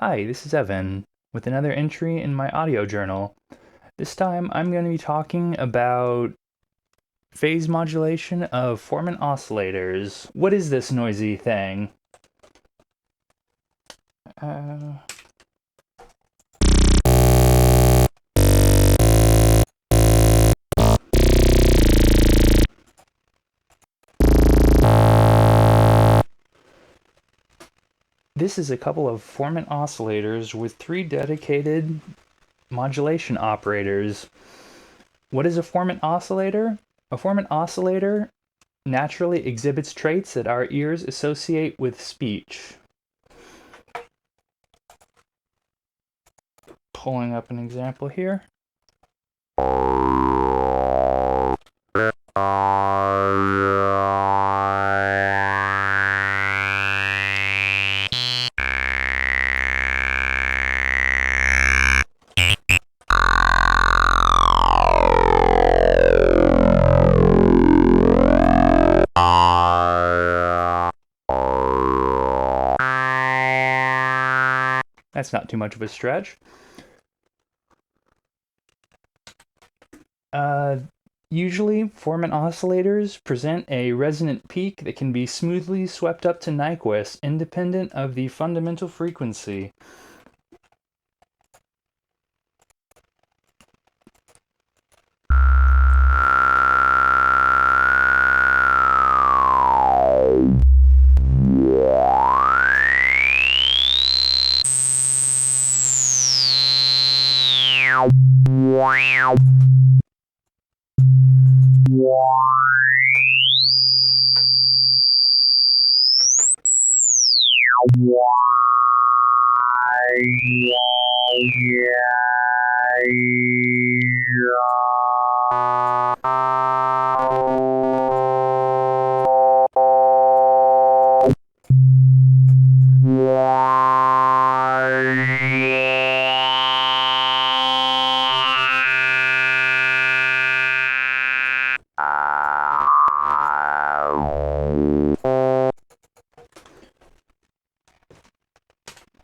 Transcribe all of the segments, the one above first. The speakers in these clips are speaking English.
Hi, this is Evan with another entry in my audio journal. This time I'm going to be talking about phase modulation of Formant oscillators. What is this noisy thing? This is a couple of Formant oscillators with 3 dedicated modulation operators. What is a Formant oscillator? A Formant oscillator naturally exhibits traits that our ears associate with speech. Pulling up an example here. That's not too much of a stretch. Usually, Formant oscillators present a resonant peak that can be smoothly swept up to Nyquist, independent of the fundamental frequency.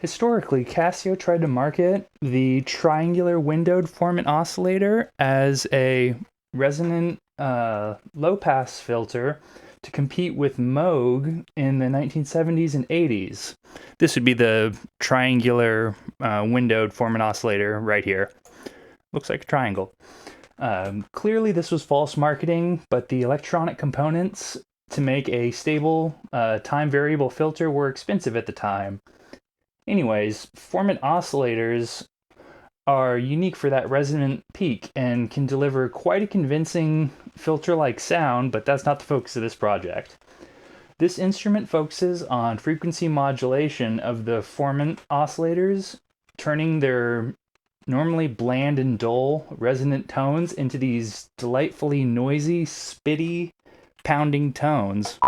Historically, Casio tried to market the triangular windowed Formant oscillator as a resonant low-pass filter to compete with Moog in the 1970s and 80s. This would be the triangular windowed Formant oscillator right here. Looks like a triangle. Clearly this was false marketing, but the electronic components to make a stable time variable filter were expensive at the time. Anyways, Formant oscillators are unique for that resonant peak and can deliver quite a convincing filter-like sound, but that's not the focus of this project. This instrument focuses on frequency modulation of the Formant oscillators, turning their normally bland and dull resonant tones into these delightfully noisy, spitty, pounding tones.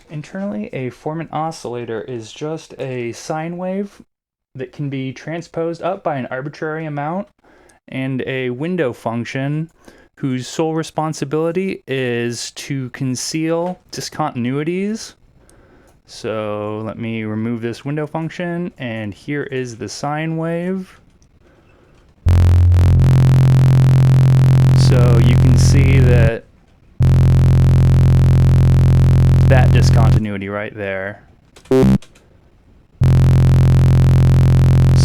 Internally, a Formant oscillator is just a sine wave that can be transposed up by an arbitrary amount, and a window function whose sole responsibility is to conceal discontinuities. So let me remove this window function, and here is the sine wave. So you can see that discontinuity right there.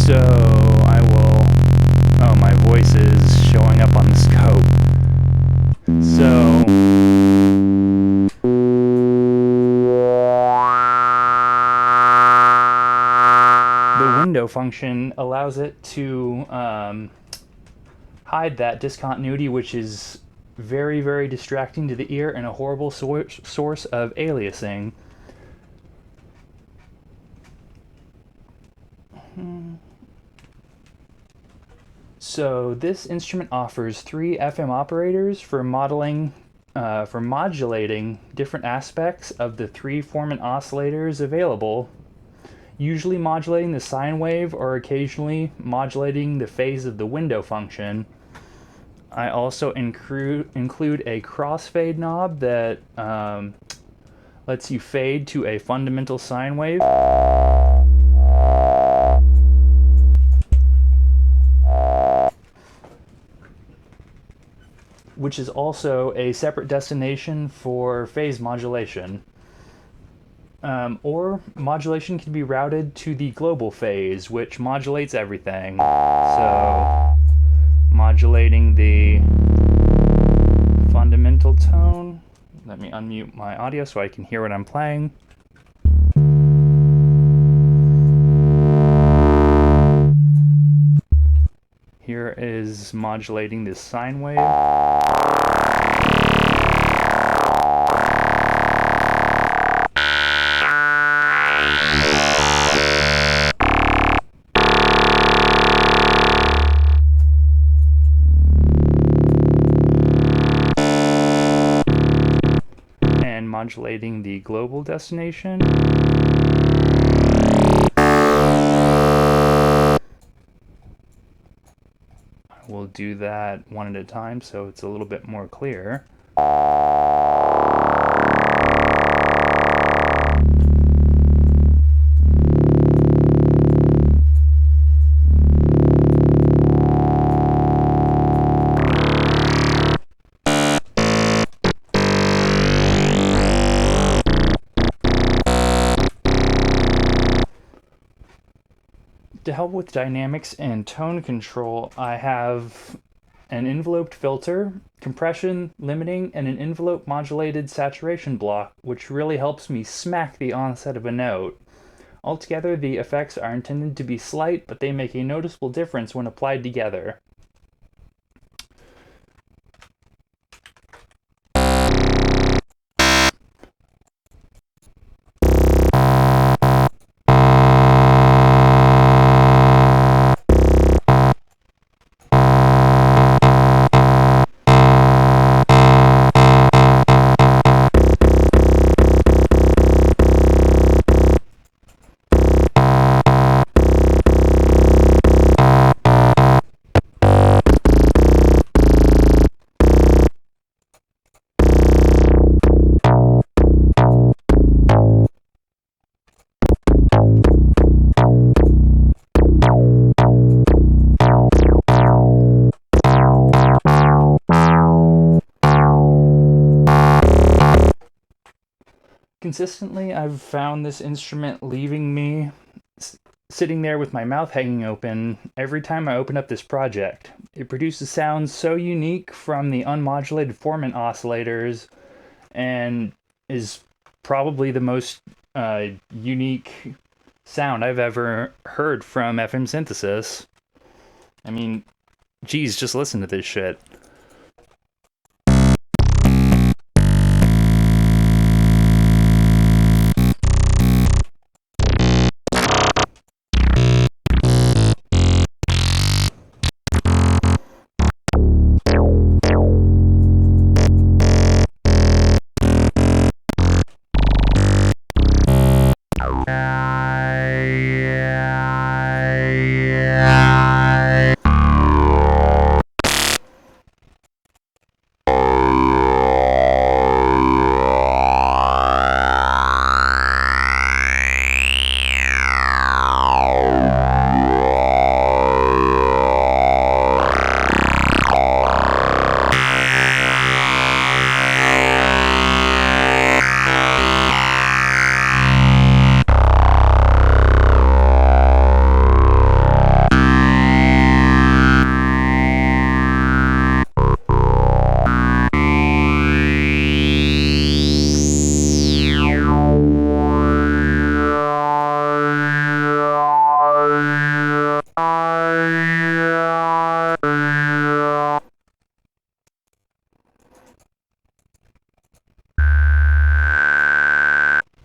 So I will, oh, my voice is showing up on the scope. So the window function allows it to hide that discontinuity, which is very, very distracting to the ear and a horrible source of aliasing. So this instrument offers 3 FM operators for modulating different aspects of the 3 Formant oscillators available, usually modulating the sine wave or occasionally modulating the phase of the window function. I also include a crossfade knob that lets you fade to a fundamental sine wave, which is also a separate destination for phase modulation. Or modulation can be routed to the global phase, which modulates everything. So, modulating the fundamental tone. Let me unmute my audio so I can hear what I'm playing. Here is modulating this sine wave. And modulating the global destination. We'll do that one at a time so it's a little bit more clear. To help with dynamics and tone control, I have an enveloped filter, compression, limiting, and an envelope modulated saturation block, which really helps me smack the onset of a note. Altogether, the effects are intended to be slight, but they make a noticeable difference when applied together. Consistently, I've found this instrument leaving me sitting there with my mouth hanging open every time I open up this project. It produces sounds so unique from the unmodulated Formant oscillators and is probably the most unique sound I've ever heard from FM synthesis. I mean, geez, just listen to this shit.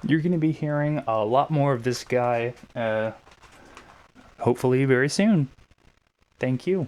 You're going to be hearing a lot more of this guy, hopefully very soon. Thank you.